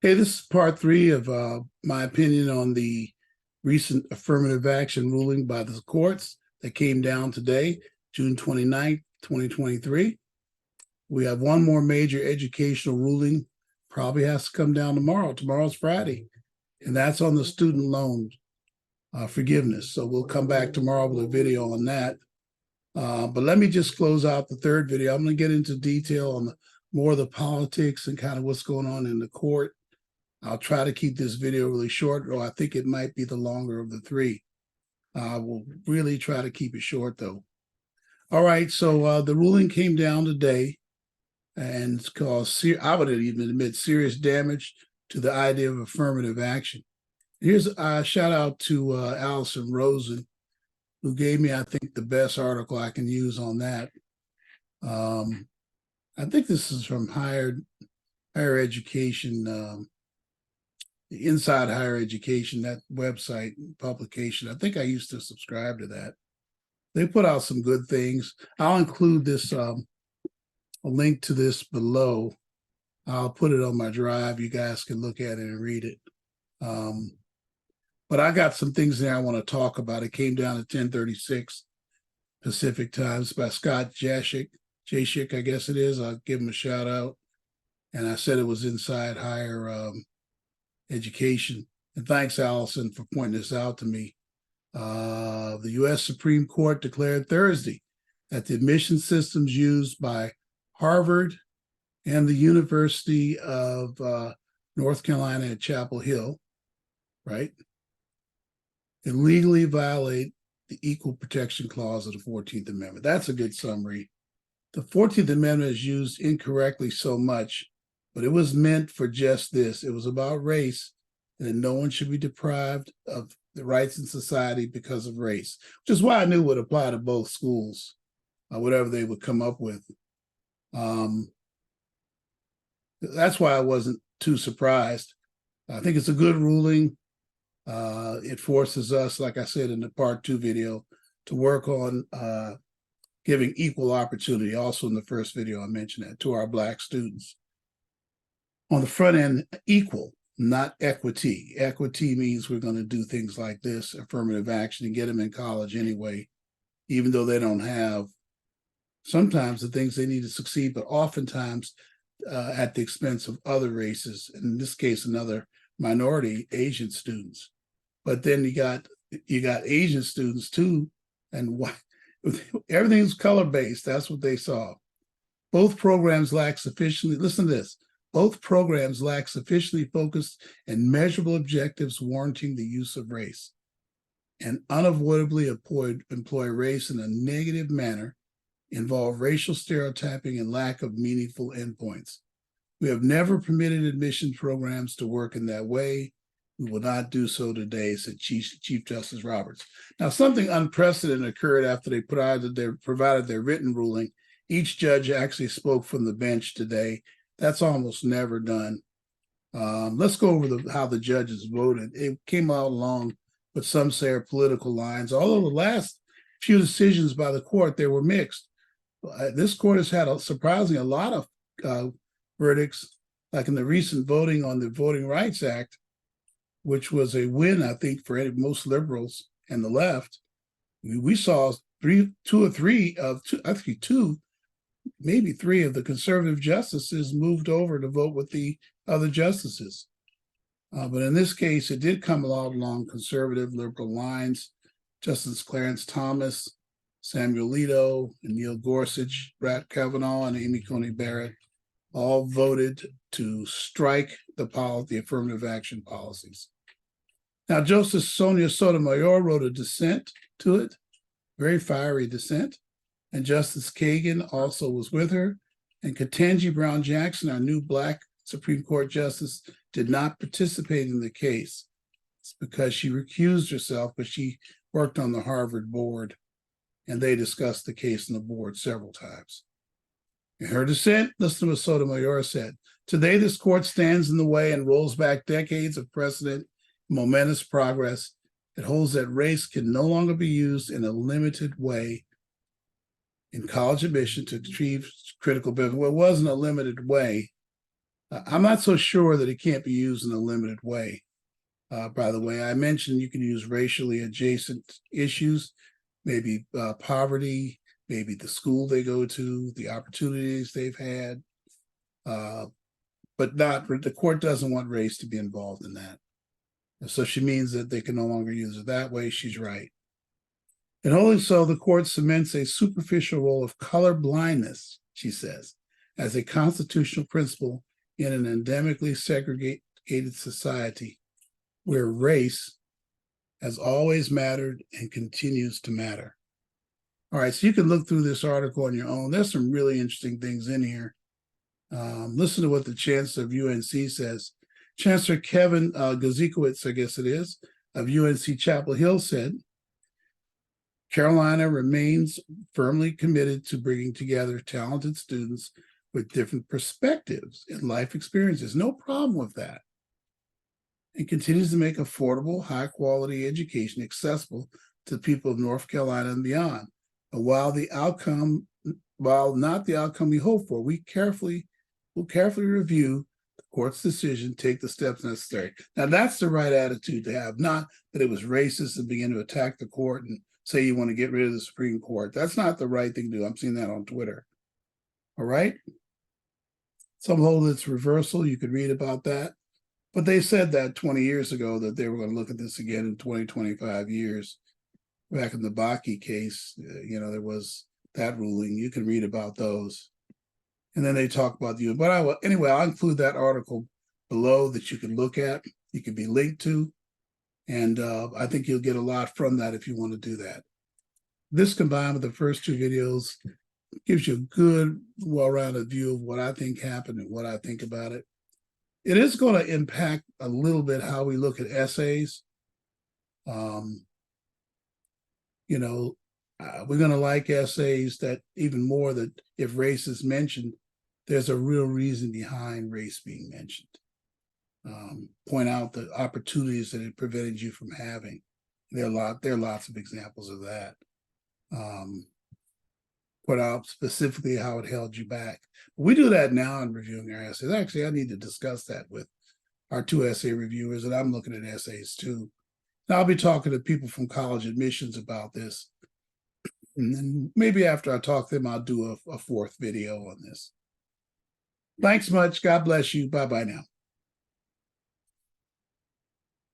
Hey, this is part three of my opinion on the recent affirmative action ruling by the courts that came down today, June 29th, 2023. We have one more major educational ruling, probably has to come down tomorrow. Tomorrow's Friday, and that's on the student loan forgiveness. So we'll come back tomorrow with a video on that. But let me just close out the third video. I'm going to get into detail on more of the politics and kind of what's going on in the court. I'll try to keep this video really short, or I think it might be the longer of the three. We'll really try to keep it short, though. All right, so the ruling came down today, and it's caused, I would even admit, serious damage to the idea of affirmative action. Here's a shout out to Allison Rosen, who gave me, I think, the best article I can use on that. I think this is from higher education, the Inside Higher Education, that website publication. I think I used to subscribe to that. They put out some good things. I'll include this, a link to this below. I'll put it on my drive. You guys can look at it and read it. But I got some things there I want to talk about. It came down at 10:36 Pacific time. It's by Scott Jashik, I guess it is. I'll give him a shout out. And I said it was Inside Higher Education. And thanks, Allison, for pointing this out to me. The U.S. Supreme Court declared Thursday that the admission systems used by Harvard and the University of North Carolina at Chapel Hill, right, illegally violate the Equal Protection Clause of the 14th Amendment. That's a good summary. The 14th Amendment is used incorrectly so much, but it was meant for just this. It was about race, and no one should be deprived of the rights in society because of race, which is why I knew it would apply to both schools, whatever they would come up with. That's why I wasn't too surprised. I think it's a good ruling. It forces us, like I said in the part 2 video, to work on giving equal opportunity. Also in the first video, I mentioned that, to our Black students. On the front end, equal, not equity. Equity means we're going to do things like this, affirmative action, and get them in college anyway, even though they don't have sometimes the things they need to succeed, but oftentimes at the expense of other races, in this case, another minority, Asian students. But then you got Asian students too, and everything's color-based. That's what they saw. Both programs lack sufficiently, listen to this, both programs lack sufficiently focused and measurable objectives warranting the use of race, and unavoidably employ race in a negative manner, involve racial stereotyping, and lack of meaningful endpoints. We have never permitted admission programs to work in that way. We will not do so today, said Chief Justice Roberts. Now, something unprecedented occurred after they provided their written ruling. Each judge actually spoke from the bench today. That's almost never done. Let's go over how the judges voted. It came out along what some say are political lines. Although the last few decisions by the court, they were mixed. This court has had surprisingly a lot of verdicts, like in the recent voting on the Voting Rights Act, which was a win, I think, for most liberals and the left. We saw two, maybe three of the conservative justices moved over to vote with the other justices. But in this case, it did come along conservative liberal lines. Justice Clarence Thomas, Samuel Alito, and Neil Gorsuch, Brett Kavanaugh, and Amy Coney Barrett all voted to strike the affirmative action policies. Now, Justice Sonia Sotomayor wrote a dissent to it, very fiery dissent, and Justice Kagan also was with her. And Ketanji Brown Jackson, our new Black Supreme Court justice, did not participate in the case. It's because she recused herself, but she worked on the Harvard board, and they discussed the case on the board several times. In her dissent, listen to what Sotomayor said. Today, this court stands in the way and rolls back decades of precedent, momentous progress. It holds that race can no longer be used in a limited way in college admission to achieve critical benefit. Well, it wasn't a limited way. I'm not so sure that it can't be used in a limited way. By the way, I mentioned you can use racially adjacent issues, maybe poverty, maybe the school they go to, the opportunities they've had, but not, the court doesn't want race to be involved in that. So she means that they can no longer use it that way. She's right. And only so, the court cements a superficial role of color blindness, she says, as a constitutional principle in an endemically segregated society where race has always mattered and continues to matter. All right, so you can look through this article on your own. There's some really interesting things in here. Listen to what the chancellor of UNC says. Chancellor Kevin Gazikowicz, I guess it is, of UNC Chapel Hill said, Carolina remains firmly committed to bringing together talented students with different perspectives and life experiences. No problem with that. And continues to make affordable, high-quality education accessible to the people of North Carolina and beyond. But while not the outcome we hope for, we'll carefully review the court's decision, take the steps necessary. Now, that's the right attitude to have, not that it was racist and begin to attack the court and say you want to get rid of the Supreme Court. That's not the right thing to do. I'm seeing that on Twitter. All right? Some hold it's reversal. You could read about that. But they said that 20 years ago that they were going to look at this again in 20, 25 years. Back in the Bakke case, there was that ruling. You can read about those. And then they talk about the, but I'll include that article below that you can look at, you can be linked to. And I think you'll get a lot from that if you want to do that. This combined with the first two videos gives you a good, well-rounded view of what I think happened and what I think about it. It is going to impact a little bit how we look at essays. We're going to like essays that even more that if race is mentioned, there's a real reason behind race being mentioned. Point out the opportunities that it prevented you from having. There are lots of examples of that. Point out specifically how it held you back. We do that now in reviewing our essays. Actually, I need to discuss that with our 2 essay reviewers, and I'm looking at essays too. And I'll be talking to people from college admissions about this. And then maybe after I talk to them, I'll do a 4th video on this. Thanks much. God bless you. Bye-bye now.